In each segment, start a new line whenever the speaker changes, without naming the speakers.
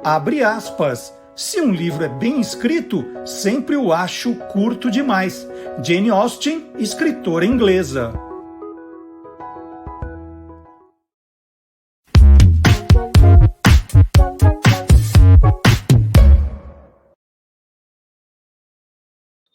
Abre aspas. Se um livro é bem escrito, sempre o acho curto demais. Jane Austen, escritora inglesa.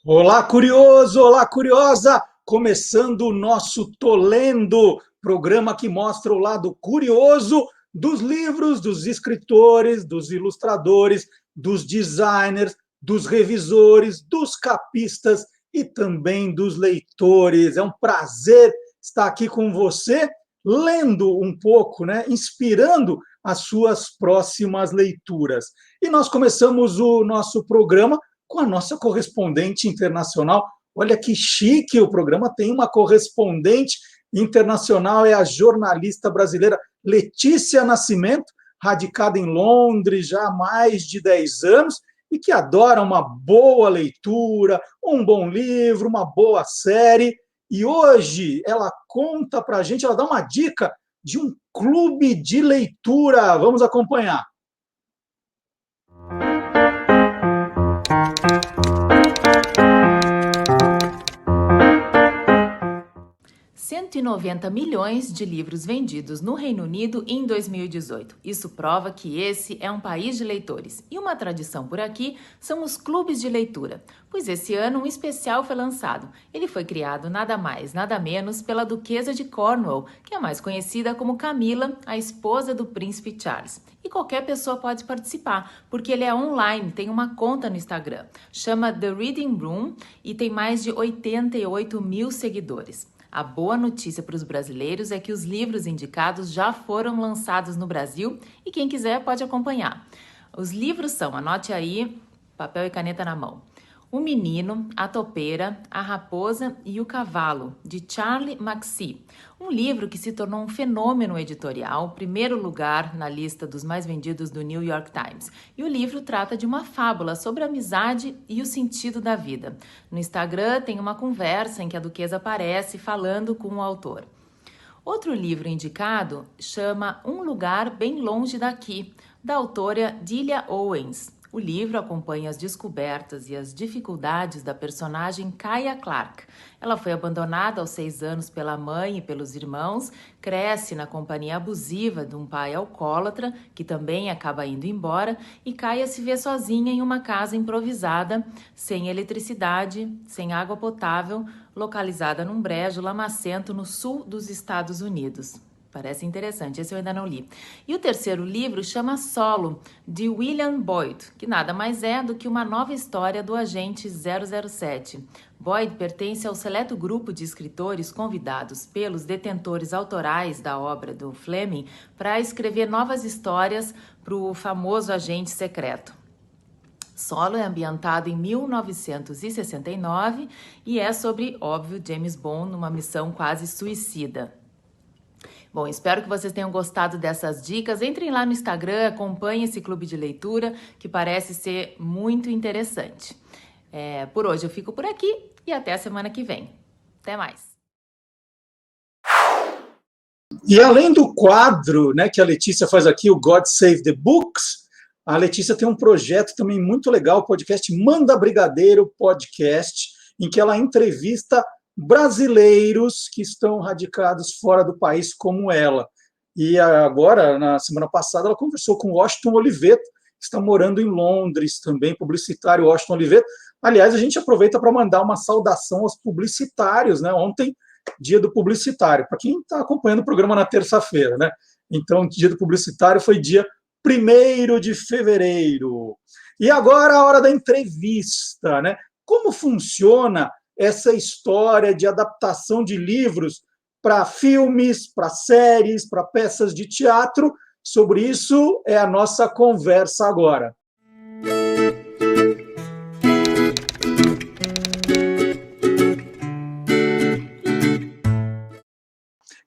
Olá, curioso! Olá, curiosa! Começando o nosso Tô Lendo, programa que mostra o lado curioso dos livros, dos escritores, dos ilustradores, dos designers, dos revisores, dos capistas e também dos leitores. É um prazer estar aqui com você, lendo um pouco, né? Inspirando as suas próximas leituras. E nós começamos o nosso programa com a nossa correspondente internacional. Olha que chique, o programa tem uma correspondente internacional, é a jornalista brasileira Letícia Nascimento, radicada em Londres já há mais de 10 anos, e que adora uma boa leitura, um bom livro, uma boa série. E hoje ela conta para a gente, ela dá uma dica de um clube de leitura. Vamos acompanhar.
190 milhões de livros vendidos no Reino Unido em 2018. Isso prova que esse é um país de leitores. E uma tradição por aqui são os clubes de leitura, pois esse ano um especial foi lançado. Ele foi criado nada mais, nada menos pela Duquesa de Cornwall, que é mais conhecida como Camila, a esposa do príncipe Charles. E qualquer pessoa pode participar, porque ele é online, tem uma conta no Instagram. Chama The Reading Room e tem mais de 88 mil seguidores. A boa notícia para os brasileiros é que os livros indicados já foram lançados no Brasil e quem quiser pode acompanhar. Os livros são, anote aí, papel e caneta na mão: O Menino, a Topeira, a Raposa e o Cavalo, de Charlie Mackesy. Um livro que se tornou um fenômeno editorial, primeiro lugar na lista dos mais vendidos do New York Times. E o livro trata de uma fábula sobre a amizade e o sentido da vida. No Instagram tem uma conversa em que a Duquesa aparece falando com o autor. Outro livro indicado chama Um Lugar Bem Longe Daqui, da autora Delia Owens. O livro acompanha as descobertas e as dificuldades da personagem Kaya Clark. Ela foi abandonada aos 6 anos pela mãe e pelos irmãos, cresce na companhia abusiva de um pai alcoólatra, que também acaba indo embora, e Kaya se vê sozinha em uma casa improvisada, sem eletricidade, sem água potável, localizada num brejo lamacento no sul dos Estados Unidos. Parece interessante, esse eu ainda não li. E o terceiro livro chama Solo, de William Boyd, que nada mais é do que uma nova história do agente 007. Boyd pertence ao seleto grupo de escritores convidados pelos detentores autorais da obra do Fleming para escrever novas histórias para o famoso agente secreto. Solo é ambientado em 1969 e é sobre, óbvio, James Bond numa missão quase suicida. Bom, espero que vocês tenham gostado dessas dicas. Entrem lá no Instagram, acompanhem esse clube de leitura, que parece ser muito interessante. Por hoje eu fico por aqui e até a semana que vem. Até mais!
E além do quadro, né, que a Letícia faz aqui, o God Save the Books, a Letícia tem um projeto também muito legal, o podcast Manda Brigadeiro Podcast, em que ela entrevista brasileiros que estão radicados fora do país como ela. E agora, na semana passada, ela conversou com o Washington Oliveto, que está morando em Londres também, publicitário Washington Oliveto. Aliás, a gente aproveita para mandar uma saudação aos publicitários, né? Ontem, dia do publicitário, para quem está acompanhando o programa na terça-feira, né? Então, dia do publicitário foi dia 1º de fevereiro. E agora a hora da entrevista, né? Como funciona essa história de adaptação de livros para filmes, para séries, para peças de teatro? Sobre isso é a nossa conversa agora.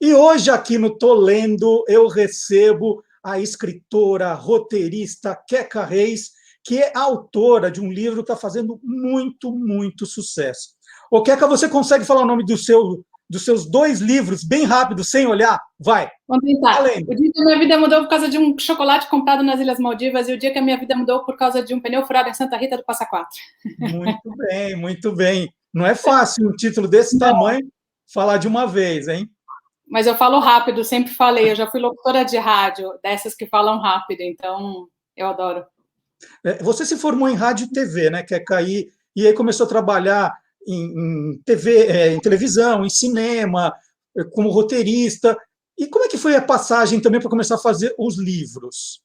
E hoje aqui no Tô Lendo eu recebo a escritora, roteirista Queca Reis, que é autora de um livro que está fazendo muito, muito sucesso. Ô, Queca, você consegue falar o nome do seu dos seus 2 livros, bem rápido, sem olhar? Vai.
Vamos tentar.
Valendo.
O dia que a minha vida mudou por causa de um chocolate comprado nas Ilhas Maldivas e o dia que a minha vida mudou por causa de um pneu furado em Santa Rita do Passa Quatro.
Muito bem, muito bem. Não é fácil um título desse tamanho falar de uma vez, hein?
Mas eu falo rápido, sempre falei. Eu já fui locutora de rádio, dessas que falam rápido, então eu adoro.
Você se formou em rádio e TV, né? Quer cair, e aí começou a trabalhar em TV, em televisão, em cinema, como roteirista. E como é que foi a passagem também para começar a fazer os livros?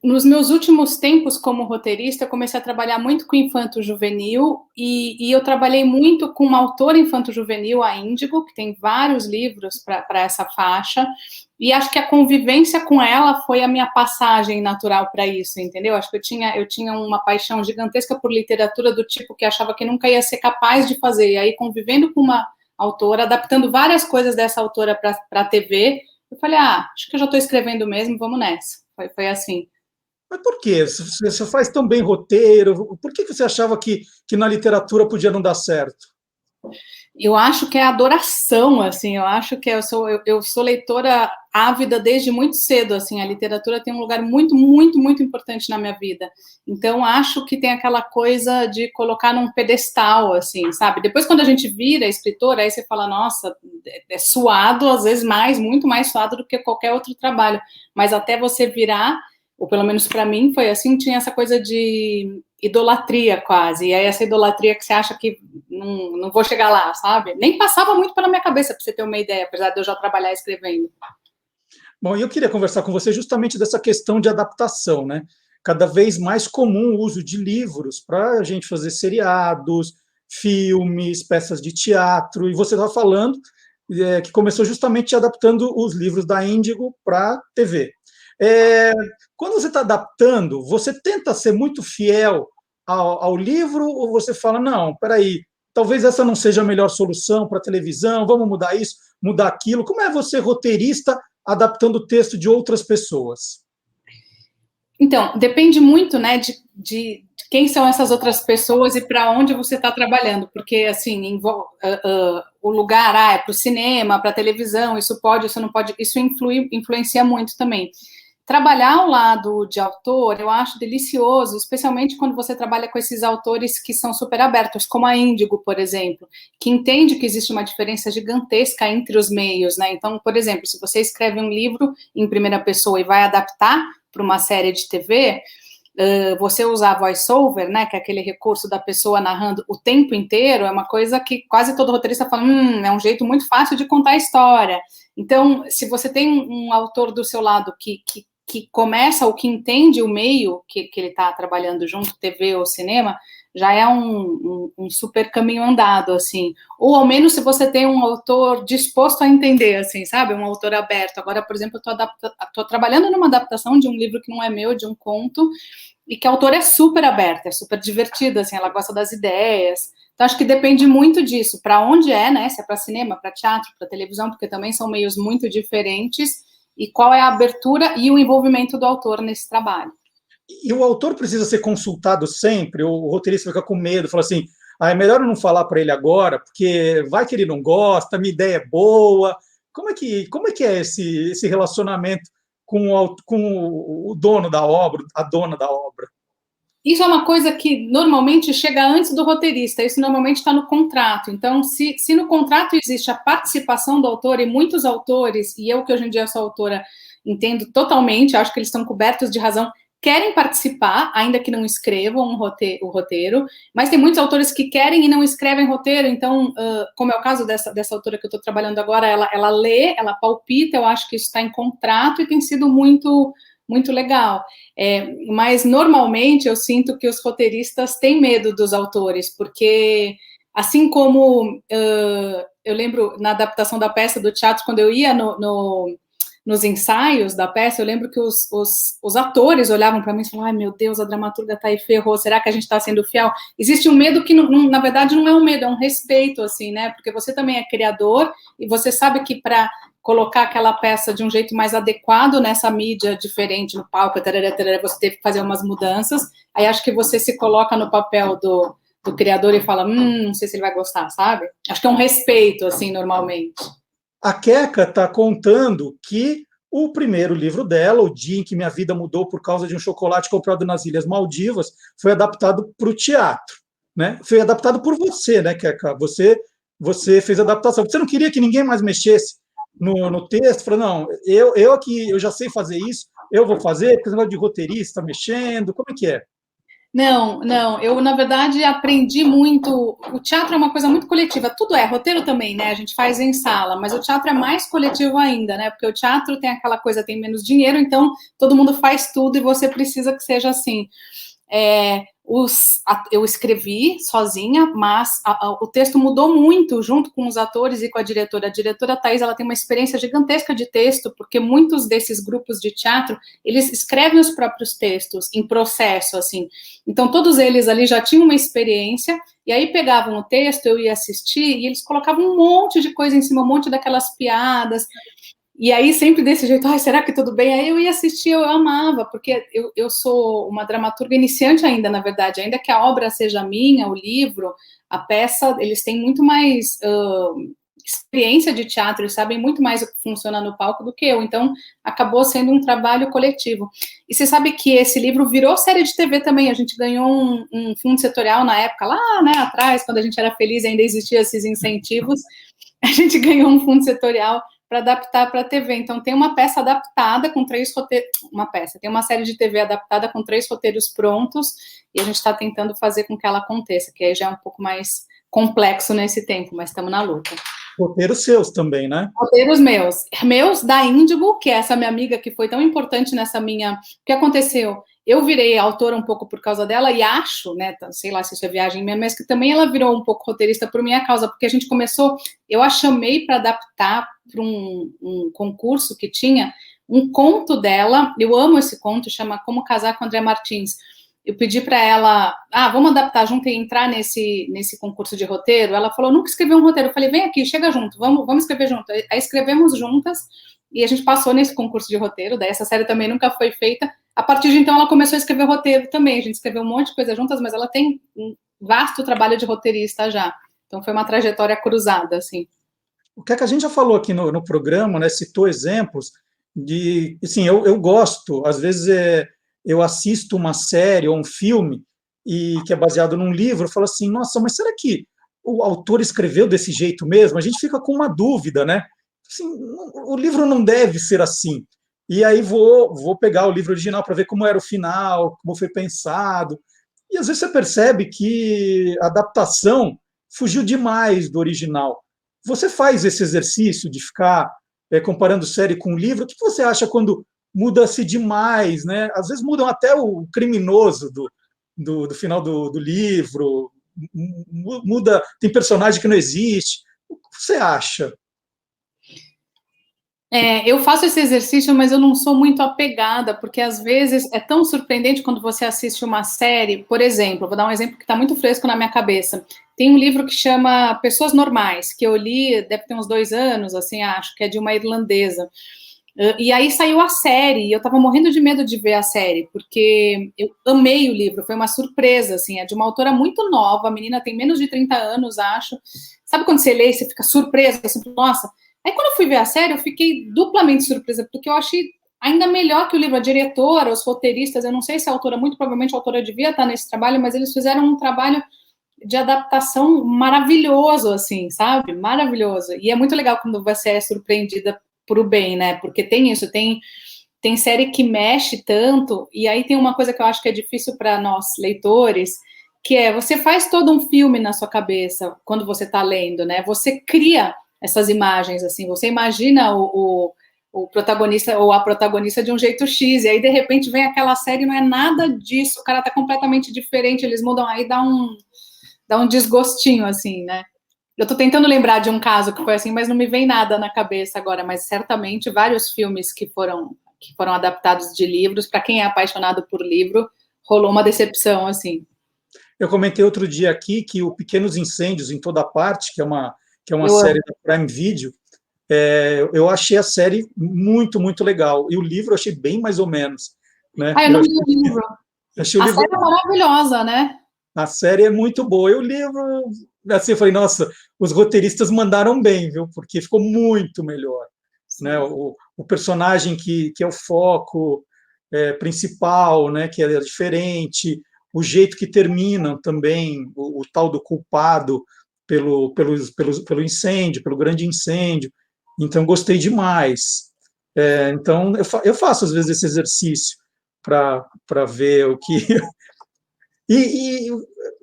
Nos meus últimos tempos como roteirista, eu comecei a trabalhar muito com infanto-juvenil e eu trabalhei muito com uma autora infanto-juvenil, a Índigo, que tem vários livros para essa faixa, e acho que a convivência com ela foi a minha passagem natural para isso, entendeu? Acho que eu tinha uma paixão gigantesca por literatura do tipo que achava que nunca ia ser capaz de fazer, e aí convivendo com uma autora, adaptando várias coisas dessa autora para a TV, eu falei, acho que eu já estou escrevendo mesmo, vamos nessa. Foi assim.
Mas por quê? Você faz tão bem roteiro, por que você achava que na literatura podia não dar certo?
Eu acho que é adoração, assim, eu acho que eu sou leitora ávida desde muito cedo, assim, a literatura tem um lugar muito, muito, muito importante na minha vida. Então, acho que tem aquela coisa de colocar num pedestal, assim, sabe? Depois, quando a gente vira escritora, aí você fala, nossa, é suado, às vezes muito mais suado do que qualquer outro trabalho. Mas até você virar, ou pelo menos para mim foi assim, tinha essa coisa de idolatria quase, e aí essa idolatria que você acha que não vou chegar lá, sabe? Nem passava muito pela minha cabeça, para você ter uma ideia, apesar de eu já trabalhar escrevendo.
Bom, eu queria conversar com você justamente dessa questão de adaptação, né? Cada vez mais comum o uso de livros para a gente fazer seriados, filmes, peças de teatro, e você estava falando que começou justamente adaptando os livros da Índigo para a TV. Quando você está adaptando, você tenta ser muito fiel ao livro ou você fala, não, peraí, talvez essa não seja a melhor solução para a televisão, vamos mudar isso, mudar aquilo. Como é você, roteirista, adaptando o texto de outras pessoas?
Então, depende muito, né, de quem são essas outras pessoas e para onde você está trabalhando, porque, assim, o lugar, é para o cinema, para a televisão, isso pode, isso não pode, isso influencia muito também. Trabalhar ao lado de autor, eu acho delicioso, especialmente quando você trabalha com esses autores que são super abertos, como a Índigo, por exemplo, que entende que existe uma diferença gigantesca entre os meios, né? Então, por exemplo, se você escreve um livro em primeira pessoa e vai adaptar para uma série de TV, você usar voice-over, né, que é aquele recurso da pessoa narrando o tempo inteiro, é uma coisa que quase todo roteirista fala, é um jeito muito fácil de contar a história. Então, se você tem um autor do seu lado que começa ou que entende o meio que ele está trabalhando junto, TV ou cinema, já é um super caminho andado, assim. Ou, ao menos, se você tem um autor disposto a entender, assim, sabe? Um autor aberto. Agora, por exemplo, eu estou trabalhando numa adaptação de um livro que não é meu, de um conto, e que a autora é super aberta, é super divertida, assim, ela gosta das ideias. Então, acho que depende muito disso. Para onde é, né? Se é para cinema, para teatro, para televisão, porque também são meios muito diferentes, e qual é a abertura e o envolvimento do autor nesse trabalho.
E o autor precisa ser consultado sempre, o roteirista fica com medo, fala assim, é melhor eu não falar para ele agora, porque vai que ele não gosta, minha ideia é boa. Como é que é esse relacionamento com o dono da obra, a dona da obra?
Isso é uma coisa que normalmente chega antes do roteirista, isso normalmente está no contrato. Então, se no contrato existe a participação do autor, e muitos autores, e eu que hoje em dia sou autora, entendo totalmente, acho que eles estão cobertos de razão, querem participar, ainda que não escrevam o roteiro, mas tem muitos autores que querem e não escrevem roteiro, então, como é o caso dessa autora que eu estou trabalhando agora, ela lê, ela palpita, eu acho que isso está em contrato e tem sido muito, muito legal. Mas, normalmente, eu sinto que os roteiristas têm medo dos autores, porque, assim como eu lembro na adaptação da peça do teatro, quando eu ia nos ensaios da peça, eu lembro que os atores olhavam para mim e falavam, ai, meu Deus, a dramaturga tá aí, ferrou, será que a gente está sendo fiel? Existe um medo que, na verdade, não é um medo, é um respeito, assim, né? Porque você também é criador e você sabe que para colocar aquela peça de um jeito mais adequado nessa mídia diferente, no palco, tarará, tarará, você teve que fazer umas mudanças, aí acho que você se coloca no papel do criador e fala, não sei se ele vai gostar, sabe? Acho que é um respeito, assim, normalmente.
A Queca está contando que o primeiro livro dela, O Dia em que Minha Vida Mudou por Causa de um Chocolate Comprado nas Ilhas Maldivas, foi adaptado para o teatro, né? Foi adaptado por você, né, Queca? Você fez a adaptação. Você não queria que ninguém mais mexesse no texto? Falou, não, eu aqui, eu já sei fazer isso, eu vou fazer, porque esse negócio de roteirista mexendo, como é que é?
Não, eu, na verdade, aprendi muito. O teatro é uma coisa muito coletiva, tudo é, roteiro também, né? A gente faz em sala, mas o teatro é mais coletivo ainda, né? Porque o teatro tem aquela coisa, tem menos dinheiro, então todo mundo faz tudo e você precisa que seja assim. Eu escrevi sozinha, mas o texto mudou muito junto com os atores e com a diretora. A diretora Thaís, ela tem uma experiência gigantesca de texto, porque muitos desses grupos de teatro, eles escrevem os próprios textos em processo, assim. Então, todos eles ali já tinham uma experiência, e aí pegavam o texto, eu ia assistir, e eles colocavam um monte de coisa em cima, um monte daquelas piadas. E aí, sempre desse jeito, será que tudo bem? Aí eu ia assistir, eu amava, porque eu sou uma dramaturga iniciante ainda, na verdade, ainda que a obra seja minha, o livro, a peça, eles têm muito mais experiência de teatro, eles sabem muito mais o que funciona no palco do que eu, então acabou sendo um trabalho coletivo. E você sabe que esse livro virou série de TV também, a gente ganhou um fundo setorial na época, lá, né, atrás, quando a gente era feliz, ainda existiam esses incentivos, a gente ganhou um fundo setorial para adaptar para a TV. Então, tem uma peça adaptada com 3 roteiros. Tem uma série de TV adaptada com 3 roteiros prontos, e a gente está tentando fazer com que ela aconteça, que aí já é um pouco mais complexo nesse tempo, mas estamos na luta.
Roteiros seus também, né?
Roteiros meus da Índigo, que é essa minha amiga que foi tão importante nessa minha... O que aconteceu? Eu virei autora um pouco por causa dela e acho, né, sei lá se isso é viagem mesmo, mas que também ela virou um pouco roteirista por minha causa, porque a gente começou, eu a chamei para adaptar para um concurso que tinha um conto dela, eu amo esse conto, chama Como Casar com André Martins. Eu pedi para ela, vamos adaptar junto e entrar nesse concurso de roteiro. Ela falou, nunca escrevi um roteiro. Eu falei, vem aqui, chega junto, vamos escrever junto. Aí escrevemos juntas e a gente passou nesse concurso de roteiro. Daí essa série também nunca foi feita. A partir de então, ela começou a escrever roteiro também. A gente escreveu um monte de coisa juntas, mas ela tem um vasto trabalho de roteirista já. Então, foi uma trajetória cruzada, assim.
O que é que a gente já falou aqui no programa, né? Citou exemplos de... Assim, eu gosto, às vezes eu assisto uma série ou um filme que é baseado num livro, eu falo assim, nossa, mas será que o autor escreveu desse jeito mesmo? A gente fica com uma dúvida, né? Assim, o livro não deve ser assim. E aí vou pegar o livro original para ver como era o final, como foi pensado. E às vezes você percebe que a adaptação fugiu demais do original. Você faz esse exercício de ficar comparando série com livro? O que você acha quando muda-se demais, né? Às vezes mudam até o criminoso do final do livro, muda, tem personagem que não existe. O que você acha?
Eu faço esse exercício, mas eu não sou muito apegada, porque às vezes é tão surpreendente quando você assiste uma série, por exemplo, vou dar um exemplo que está muito fresco na minha cabeça. Tem um livro que chama Pessoas Normais, que eu li, deve ter uns 2 anos, assim, acho que é de uma irlandesa. E aí saiu a série, e eu tava morrendo de medo de ver a série, porque eu amei o livro, foi uma surpresa, assim, é de uma autora muito nova, a menina tem menos de 30 anos, acho. Sabe quando você lê e você fica surpresa, assim, nossa... Aí, quando eu fui ver a série, eu fiquei duplamente surpresa, porque eu achei ainda melhor que o livro. A diretora, os roteiristas, eu não sei se a autora, muito provavelmente a autora devia estar nesse trabalho, mas eles fizeram um trabalho de adaptação maravilhoso, assim, sabe? Maravilhoso. E é muito legal quando você é surpreendida por o bem, né? Porque tem isso, tem série que mexe tanto, e aí tem uma coisa que eu acho que é difícil para nós, leitores, que é, você faz todo um filme na sua cabeça quando você está lendo, né? Você cria essas imagens, assim, você imagina o protagonista ou a protagonista de um jeito X, e aí, de repente, vem aquela série e não é nada disso, o cara tá completamente diferente, eles mudam, aí dá um desgostinho, assim, né? Eu tô tentando lembrar de um caso que foi assim, mas não me vem nada na cabeça agora, mas certamente vários filmes que foram adaptados de livros, para quem é apaixonado por livro, rolou uma decepção, assim.
Eu comentei outro dia aqui que o Pequenos Incêndios em Toda Parte, que é uma série da Prime Video, eu achei a série muito, muito legal. E o livro eu achei bem mais ou menos. Né?
Eu não li o livro. A série é maravilhosa, né?
A série é muito boa. E o livro, assim, eu falei, nossa, os roteiristas mandaram bem, viu? Porque ficou muito melhor, né?
Sim.
O personagem que é o foco principal, né? Que é diferente, o jeito que terminam também, o tal do culpado pelo incêndio, pelo grande incêndio. Então, gostei demais. Então, eu faço às vezes esse exercício para ver o que. E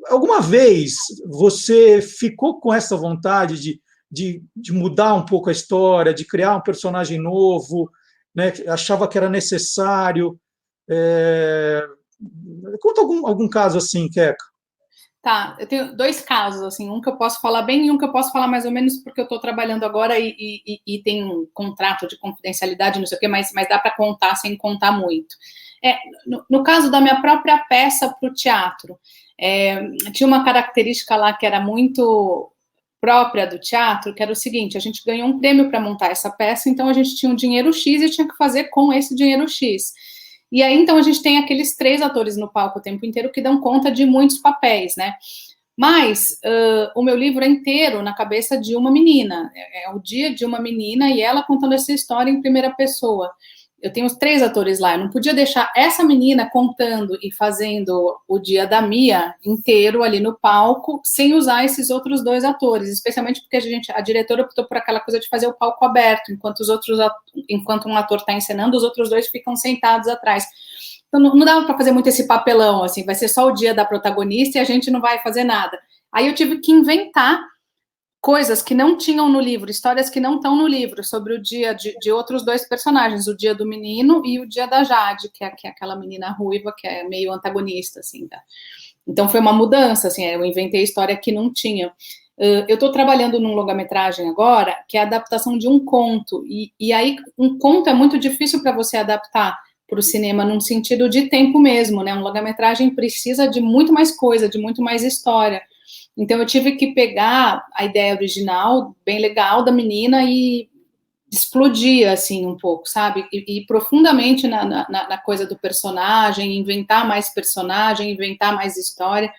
alguma vez você ficou com essa vontade de mudar um pouco a história, de criar um personagem novo, né? Achava que era necessário? É... Conta algum caso assim, Queca.
Tá, eu tenho dois casos, assim, um que eu posso falar bem e um que eu posso falar mais ou menos porque eu estou trabalhando agora e tem um contrato de confidencialidade, não sei o quê, mas dá para contar sem contar muito. No caso da minha própria peça para o teatro, tinha uma característica lá que era muito própria do teatro, que era o seguinte: a gente ganhou um prêmio para montar essa peça, então a gente tinha um dinheiro X e tinha que fazer com esse dinheiro X. E aí, então, a gente tem aqueles 3 atores no palco o tempo inteiro que dão conta de muitos papéis, né? Mas o meu livro é inteiro na cabeça de uma menina. É o dia de uma menina e ela contando essa história em primeira pessoa. Eu tenho os 3 atores lá. Eu não podia deixar essa menina contando e fazendo o dia da Mia inteiro ali no palco sem usar esses outros 2 atores, especialmente porque a diretora optou por aquela coisa de fazer o palco aberto, enquanto um ator está encenando, os outros 2 ficam sentados atrás. Então não dava para fazer muito esse papelão, assim, vai ser só o dia da protagonista e a gente não vai fazer nada. Aí eu tive que inventar coisas que não tinham no livro, histórias que não estão no livro, sobre o dia de outros 2 personagens, o dia do menino e o dia da Jade, que é aquela menina ruiva, que é meio antagonista, assim, tá? Então foi uma mudança, assim, eu inventei história que não tinha. Eu estou trabalhando num longa-metragem agora, que é a adaptação de um conto, e aí um conto é muito difícil para você adaptar para o cinema, num sentido de tempo mesmo, né? Um longa-metragem precisa de muito mais coisa, de muito mais história. Então eu tive que pegar a ideia original, bem legal, da menina e explodir, assim, um pouco, sabe? E profundamente na coisa do personagem, inventar mais personagem, inventar mais história.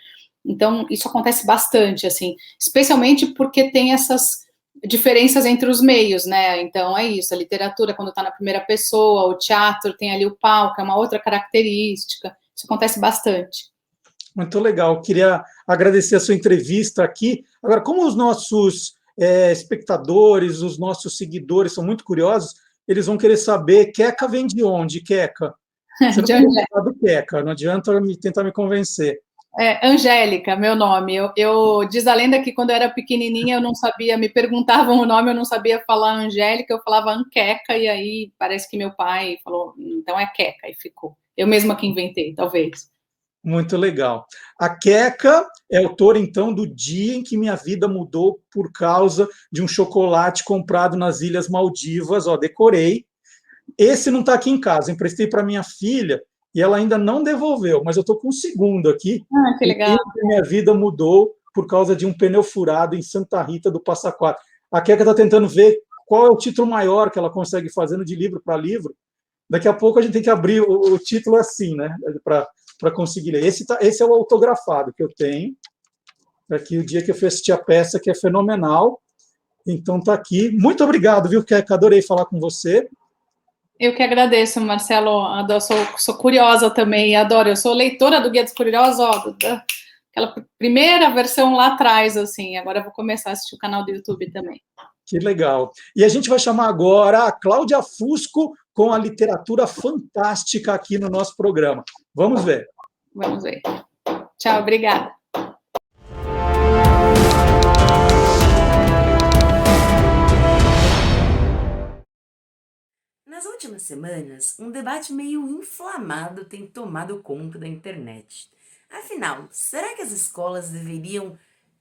Então, isso acontece bastante, assim, especialmente porque tem essas diferenças entre os meios, né? Então, é isso, a literatura, quando está na primeira pessoa, o teatro tem ali o palco, é uma outra característica. Isso acontece bastante.
Muito legal. Queria agradecer a sua entrevista aqui. Agora, como os nossos espectadores, os nossos seguidores são muito curiosos, eles vão querer saber, Queca vem de onde, Queca? Você não pode falar do Queca, não adianta tentar me convencer.
Angélica, meu nome. Diz a lenda que quando eu era pequenininha eu não sabia, me perguntavam o nome, eu não sabia falar Angélica, eu falava Anqueca, e aí parece que meu pai falou, então é Queca, e ficou. Eu mesma que inventei, talvez.
Muito legal. A Queca é autora, então, do dia em que minha vida mudou por causa de um chocolate comprado nas Ilhas Maldivas. Ó, decorei. Esse não está aqui em casa, emprestei para minha filha e ela ainda não devolveu, mas eu estou com um segundo aqui.
Ah, que
O
legal.
dia que minha vida mudou por causa de um pneu furado em Santa Rita do Passa Quatro. A Queca está tentando ver qual é o título maior que ela consegue fazendo de livro para livro. Daqui a pouco a gente tem que abrir o título assim, né? Para conseguir ler. Esse é o autografado que eu tenho. Aqui o dia que eu fui assistir a peça, que é fenomenal. Então tá aqui. Muito obrigado, viu, Queca? Adorei falar com você.
Eu que agradeço, Marcelo. Adoro, sou curiosa também, adoro. Eu sou leitora do Guia dos Curiosos, ó, aquela primeira versão lá atrás, assim. Agora eu vou começar a assistir o canal do YouTube também.
Que legal. E a gente vai chamar agora a Cláudia Fusco com a literatura fantástica aqui no nosso programa. Vamos ver.
Vamos ver. Tchau, obrigada.
Nas últimas semanas, um debate meio inflamado tem tomado conta da internet. Afinal, será que as escolas deveriam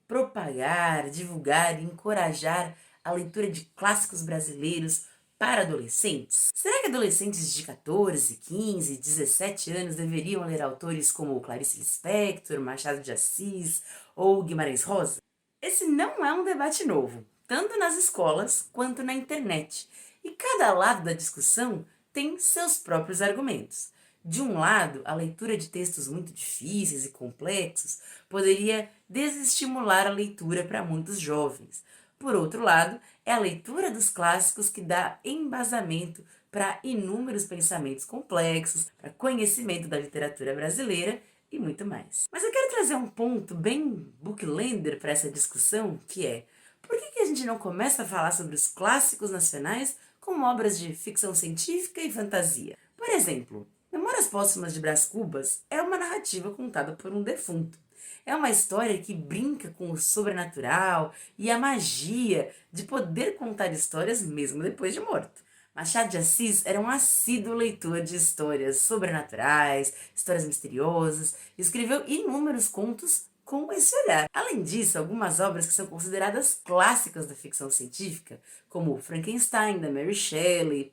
propagar, divulgar e encorajar a leitura de clássicos brasileiros para adolescentes? Será que adolescentes de 14, 15, 17 anos deveriam ler autores como Clarice Lispector, Machado de Assis ou Guimarães Rosa? Esse não é um debate novo, tanto nas escolas quanto na internet. E cada lado da discussão tem seus próprios argumentos. De um lado, a leitura de textos muito difíceis e complexos poderia desestimular a leitura para muitos jovens. Por outro lado, é a leitura dos clássicos que dá embasamento para inúmeros pensamentos complexos, para conhecimento da literatura brasileira e muito mais. Mas eu quero trazer um ponto bem booklender para essa discussão, que é: por que a gente não começa a falar sobre os clássicos nacionais como obras de ficção científica e fantasia? Por exemplo, Memórias Póstumas de Brás Cubas é uma narrativa contada por um defunto. É uma história que brinca com o sobrenatural e a magia de poder contar histórias mesmo depois de morto. Machado de Assis era um assíduo leitor de histórias sobrenaturais, histórias misteriosas, e escreveu inúmeros contos com esse olhar. Além disso, algumas obras que são consideradas clássicas da ficção científica, como Frankenstein, da Mary Shelley,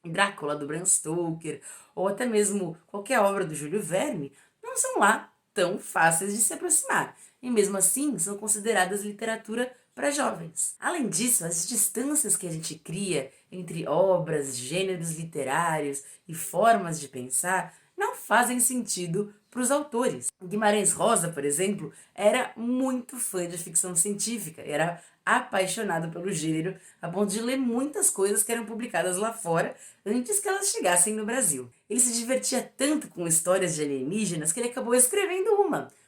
Drácula, do Bram Stoker, ou até mesmo qualquer obra do Júlio Verne, não são lá tão fáceis de se aproximar, e mesmo assim são consideradas literatura para jovens. Além disso, as distâncias que a gente cria entre obras, gêneros literários e formas de pensar não fazem sentido para os autores. Guimarães Rosa, por exemplo, era muito fã de ficção científica, era apaixonado pelo gênero, a ponto de ler muitas coisas que eram publicadas lá fora antes que elas chegassem no Brasil. Ele se divertia tanto com histórias de alienígenas que ele acabou escrevendo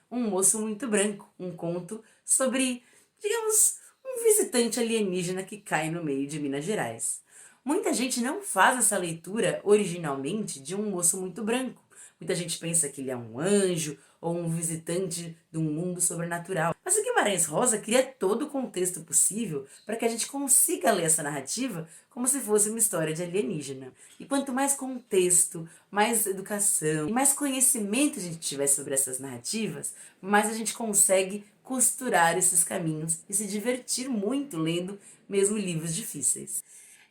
Um Moço Muito Branco, um conto sobre, digamos, um visitante alienígena que cai no meio de Minas Gerais. Muita gente não faz essa leitura originalmente de Um Moço Muito Branco. Muita gente pensa que ele é um anjo ou um visitante de um mundo sobrenatural. Mas o Guimarães Rosa cria todo o contexto possível para que a gente consiga ler essa narrativa como se fosse uma história de alienígena. E quanto mais contexto, mais educação e mais conhecimento a gente tiver sobre essas narrativas, mais a gente consegue costurar esses caminhos e se divertir muito lendo mesmo livros difíceis.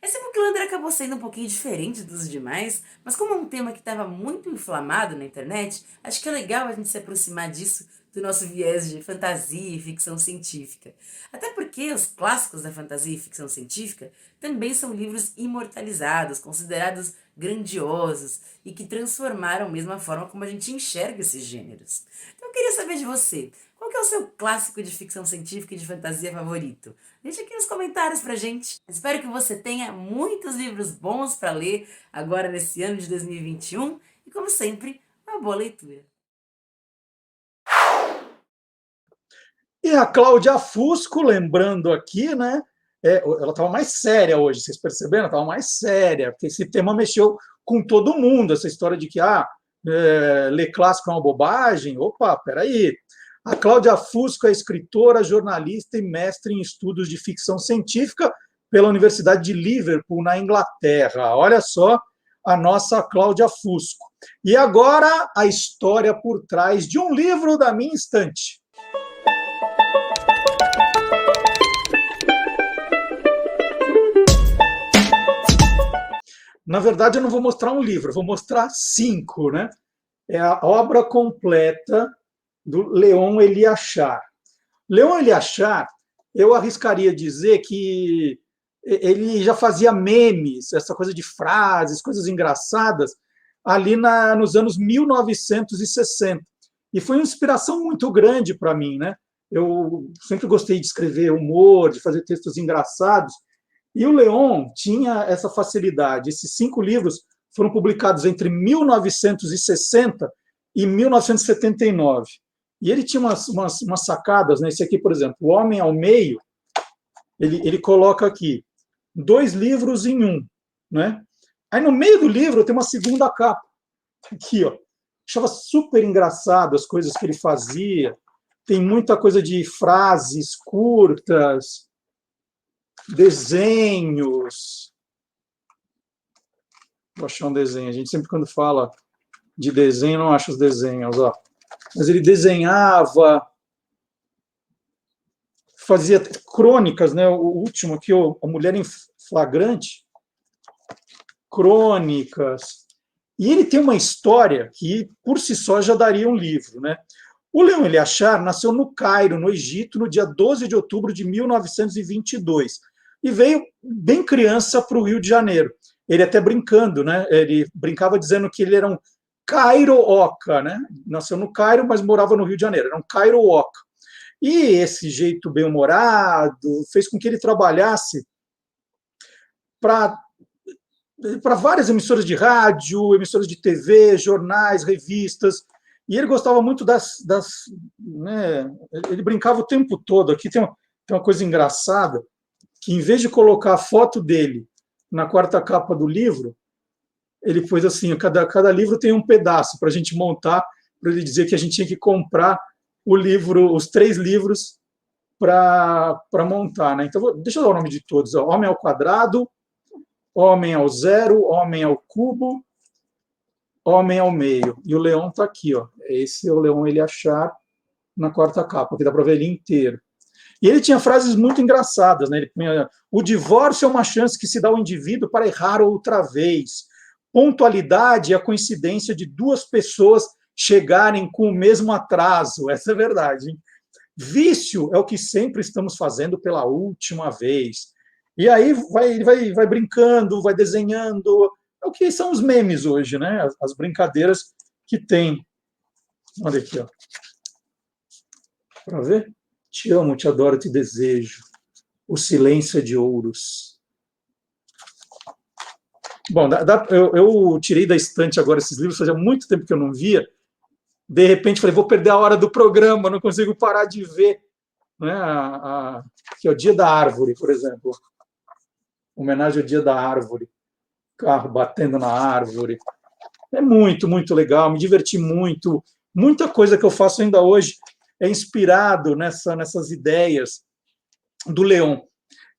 Esse Booklander acabou sendo um pouquinho diferente dos demais, mas como é um tema que estava muito inflamado na internet, acho que é legal a gente se aproximar disso do nosso viés de fantasia e ficção científica. Até porque os clássicos da fantasia e ficção científica também são livros imortalizados, considerados grandiosos e que transformaram mesmo a forma como a gente enxerga esses gêneros. Então eu queria saber de você, qual que é o seu clássico de ficção científica e de fantasia favorito? Deixa aqui nos comentários pra gente. Espero que você tenha muitos livros bons para ler agora nesse ano de 2021 e, como sempre, uma boa leitura.
E a Cláudia Fusco, lembrando aqui, né? Ela estava mais séria hoje, vocês perceberam? Ela estava mais séria, porque esse tema mexeu com todo mundo, essa história de que ler clássico é uma bobagem. Opa, peraí. A Cláudia Fusco é escritora, jornalista e mestre em estudos de ficção científica pela Universidade de Liverpool, na Inglaterra. Olha só a nossa Cláudia Fusco. E agora a história por trás de um livro da minha estante. Na verdade, eu não vou mostrar um livro, eu vou mostrar 5, né? É a obra completa do Léon Eliachar. Léon Eliachar, eu arriscaria dizer que ele já fazia memes, essa coisa de frases, coisas engraçadas, ali nos anos 1960. E foi uma inspiração muito grande para mim, né? Eu sempre gostei de escrever humor, de fazer textos engraçados, e o Léon tinha essa facilidade. Esses 5 livros foram publicados entre 1960 e 1979. E ele tinha umas sacadas, né? Esse aqui, por exemplo, O Homem ao Meio, ele coloca aqui 2 livros em um, né? Aí no meio do livro tem uma segunda capa, aqui, ó. Achava super engraçado as coisas que ele fazia. Tem muita coisa de frases curtas, desenhos. Vou achar um desenho. A gente sempre, quando fala de desenho, não acha os desenhos, ó. Mas ele desenhava, fazia crônicas, né? O último aqui, A Mulher em Flagrante, crônicas. E ele tem uma história que, por si só, já daria um livro, né? O Léon Eliachar nasceu no Cairo, no Egito, no dia 12 de outubro de 1922. E veio bem criança para o Rio de Janeiro. Ele até brincando, né? Ele brincava dizendo que ele era Cairo-Oca, né? Nasceu no Cairo, mas morava no Rio de Janeiro. Era um Cairo-Oca. E esse jeito bem-humorado fez com que ele trabalhasse para várias emissoras de rádio, emissoras de TV, jornais, revistas. E ele gostava muito né, ele brincava o tempo todo. Aqui tem uma coisa engraçada, que em vez de colocar a foto dele na quarta capa do livro, ele pôs assim, cada livro tem um pedaço para a gente montar, para ele dizer que a gente tinha que comprar o livro, os 3 livros para montar. Né? Então, deixa eu dar o nome de todos. Ó. Homem ao Quadrado, Homem ao Zero, Homem ao Cubo, Homem ao Meio. E o leão está aqui. Ó. Esse é o Leon Eliachar na quarta capa, que dá para ver ele inteiro. E ele tinha frases muito engraçadas. Né? Ele punha, o divórcio é uma chance que se dá ao indivíduo para errar outra vez. Pontualidade é a coincidência de 2 pessoas chegarem com o mesmo atraso. Essa é verdade. Hein? Vício é o que sempre estamos fazendo pela última vez. E aí ele vai brincando, vai desenhando. É o que são os memes hoje, né? As brincadeiras que tem. Olha aqui, ó. Para ver? Te amo, te adoro, te desejo. O silêncio é de ouros. Bom, eu tirei da estante agora esses livros, fazia muito tempo que eu não via. De repente, falei, vou perder a hora do programa, não consigo parar de ver. Né? Aqui, ó, Dia da Árvore, por exemplo. Homenagem ao Dia da Árvore. Carro batendo na árvore. É muito, muito legal, me diverti muito. Muita coisa que eu faço ainda hoje é inspirado nessas ideias do Leon.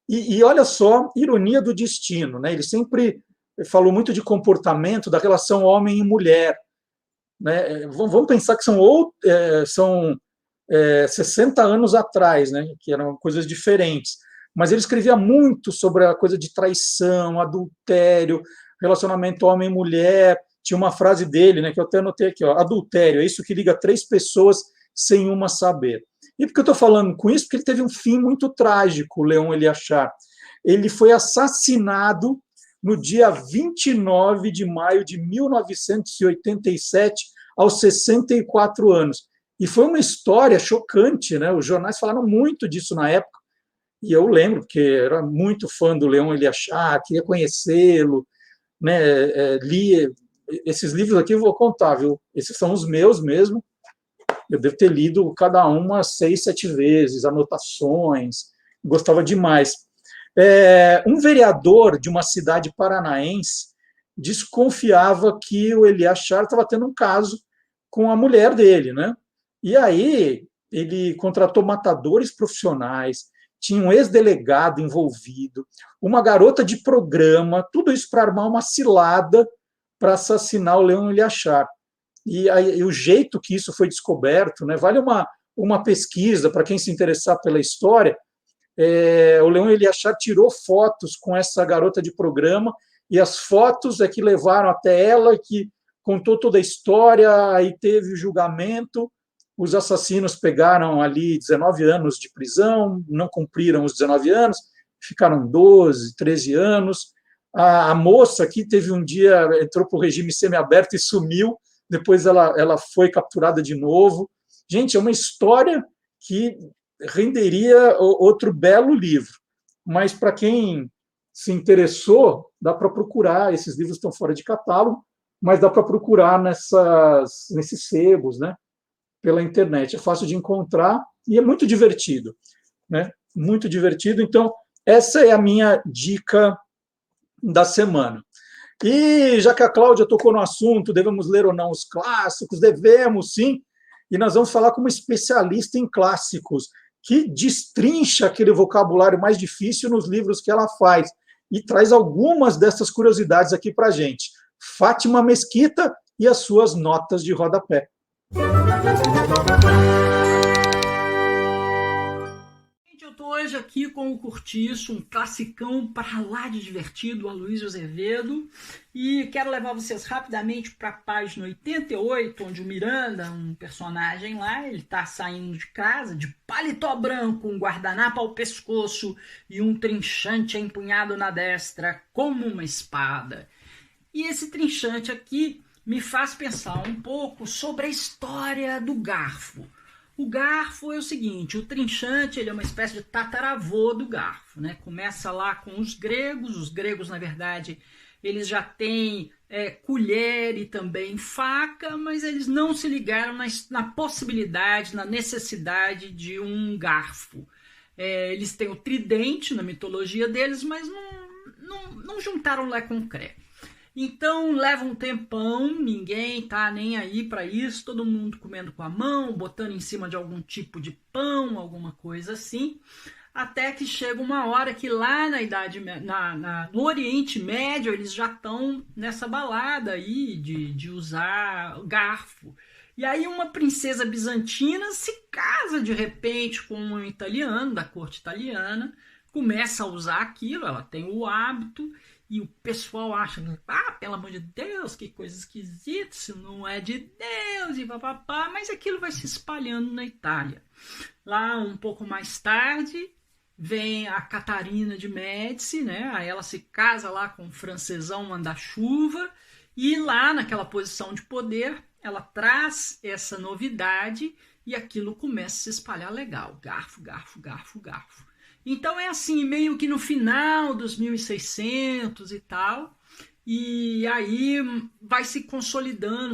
E olha só, ironia do destino. Né? Ele sempre falou muito de comportamento, da relação homem e mulher. Né? Vamos pensar que são 60 anos atrás, né? Que eram coisas diferentes. Mas ele escrevia muito sobre a coisa de traição, adultério, relacionamento homem e mulher. Tinha uma frase dele, né, que eu até anotei aqui, ó, adultério, é isso que liga 3 pessoas sem uma saber. E por que eu estou falando com isso? Porque ele teve um fim muito trágico, o Leon Eliachar. Ele foi assassinado no dia 29 de maio de 1987, aos 64 anos. E foi uma história chocante, né? Os jornais falaram muito disso na época, e eu lembro, porque era muito fã do Leon Eliachar, queria conhecê-lo, né? Li esses livros aqui, eu vou contar, viu? Esses são os meus mesmo. Eu devo ter lido cada uma 6, 7 vezes, anotações, gostava demais. Um vereador de uma cidade paranaense desconfiava que o Eliachar estava tendo um caso com a mulher dele, né? E aí ele contratou matadores profissionais, tinha um ex-delegado envolvido, uma garota de programa, tudo isso para armar uma cilada para assassinar o Leon Eliachar. E o jeito que isso foi descoberto, né, vale uma pesquisa para quem se interessar pela história. O Leon Eliachar tirou fotos com essa garota de programa, e as fotos é que levaram até ela, que contou toda a história, aí teve o julgamento. Os assassinos pegaram ali 19 anos de prisão, não cumpriram os 19 anos, ficaram 12, 13 anos. A moça aqui teve um dia, entrou para o regime semiaberto e sumiu, depois ela foi capturada de novo. Gente, é uma história que renderia outro belo livro, mas para quem se interessou, dá para procurar, esses livros estão fora de catálogo, mas dá para procurar nesses sebos, né? Pela internet, é fácil de encontrar e é muito divertido, né? Muito divertido. Então, essa é a minha dica da semana. E já que a Cláudia tocou no assunto, devemos ler ou não os clássicos? Devemos, sim. E nós vamos falar com uma especialista em clássicos, que destrincha aquele vocabulário mais difícil nos livros que ela faz e traz algumas dessas curiosidades aqui para a gente. Fátima Mesquita e as suas notas de rodapé.
Gente, eu estou hoje aqui com o Curtiço, um classicão para lá de divertido, Aloysio Azevedo, e quero levar vocês rapidamente para a página 88, onde o Miranda, um personagem lá, ele está saindo de casa de paletó branco, um guardanapo ao pescoço e um trinchante empunhado na destra, como uma espada. E esse trinchante aqui, me faz pensar um pouco sobre a história do garfo. O garfo é o seguinte, o trinchante ele é uma espécie de tataravô do garfo, né? Começa lá com os gregos na verdade eles já têm colher e também faca, mas eles não se ligaram na possibilidade, na necessidade de um garfo. Eles têm o tridente na mitologia deles, mas não juntaram Lé com Cré. Então leva um tempão, ninguém tá nem aí para isso, todo mundo comendo com a mão, botando em cima de algum tipo de pão, alguma coisa assim, até que chega uma hora que lá no Oriente Médio eles já estão nessa balada aí de usar garfo. E aí uma princesa bizantina se casa de repente com um italiano, da corte italiana, começa a usar aquilo, ela tem o hábito, e o pessoal acha, pelo amor de Deus, que coisa esquisita, isso não é de Deus, e papapá, mas aquilo vai se espalhando na Itália. Lá, um pouco mais tarde, vem a Catarina de Médici, né? Aí ela se casa lá com o francesão manda-chuva, e lá, naquela posição de poder, ela traz essa novidade, e aquilo começa a se espalhar legal. Garfo, garfo, garfo, garfo. Então é assim, meio que no final dos 1600 e tal, e aí vai se consolidando,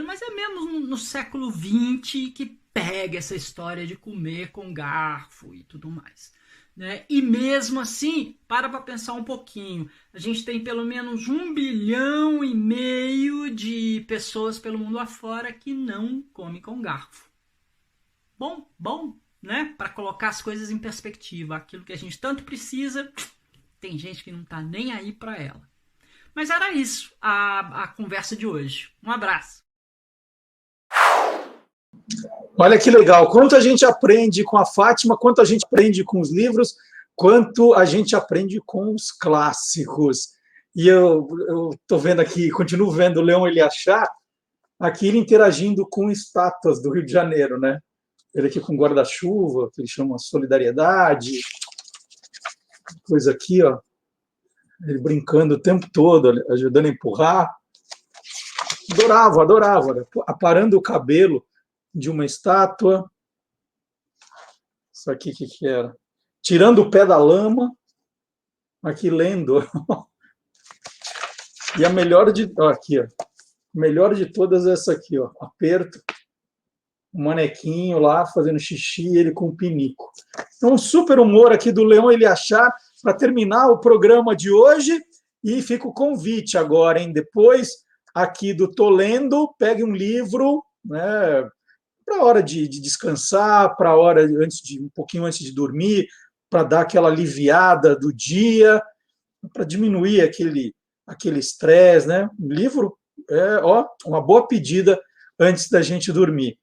mas é mesmo no século XX que pega essa história de comer com garfo e tudo mais. Né? E mesmo assim, para pensar um pouquinho, a gente tem pelo menos 1,5 bilhão de pessoas pelo mundo afora que não comem com garfo. Bom. Né? Para colocar as coisas em perspectiva, aquilo que a gente tanto precisa, tem gente que não está nem aí para ela. Mas era isso, a conversa de hoje. Um abraço.
Olha que legal, quanto a gente aprende com a Fátima, quanto a gente aprende com os livros, quanto a gente aprende com os clássicos. E eu estou vendo aqui, continuo vendo o Leon Eliachar, aqui ele interagindo com estátuas do Rio de Janeiro, né? Ele aqui com guarda-chuva, que ele chama Solidariedade. Coisa aqui, ó. Ele brincando o tempo todo, ajudando a empurrar. Adorava. Né? Aparando o cabelo de uma estátua. Isso aqui, o que era? Tirando o pé da lama. Aqui, lendo. E a melhor de... Ó, aqui, ó. A melhor de todas é essa aqui, ó. Aperto. Um manequinho lá fazendo xixi, ele com um pinico. Então, um super humor aqui do Leon Eliachar para terminar o programa de hoje. E fica o convite agora, hein? Depois aqui do Tô Lendo, pegue um livro, né? Para a hora de descansar, para a hora um pouquinho antes de dormir, para dar aquela aliviada do dia, para diminuir aquele estresse, né? Um livro é uma boa pedida antes da gente dormir.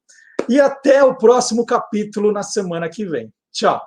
E até o próximo capítulo na semana que vem. Tchau!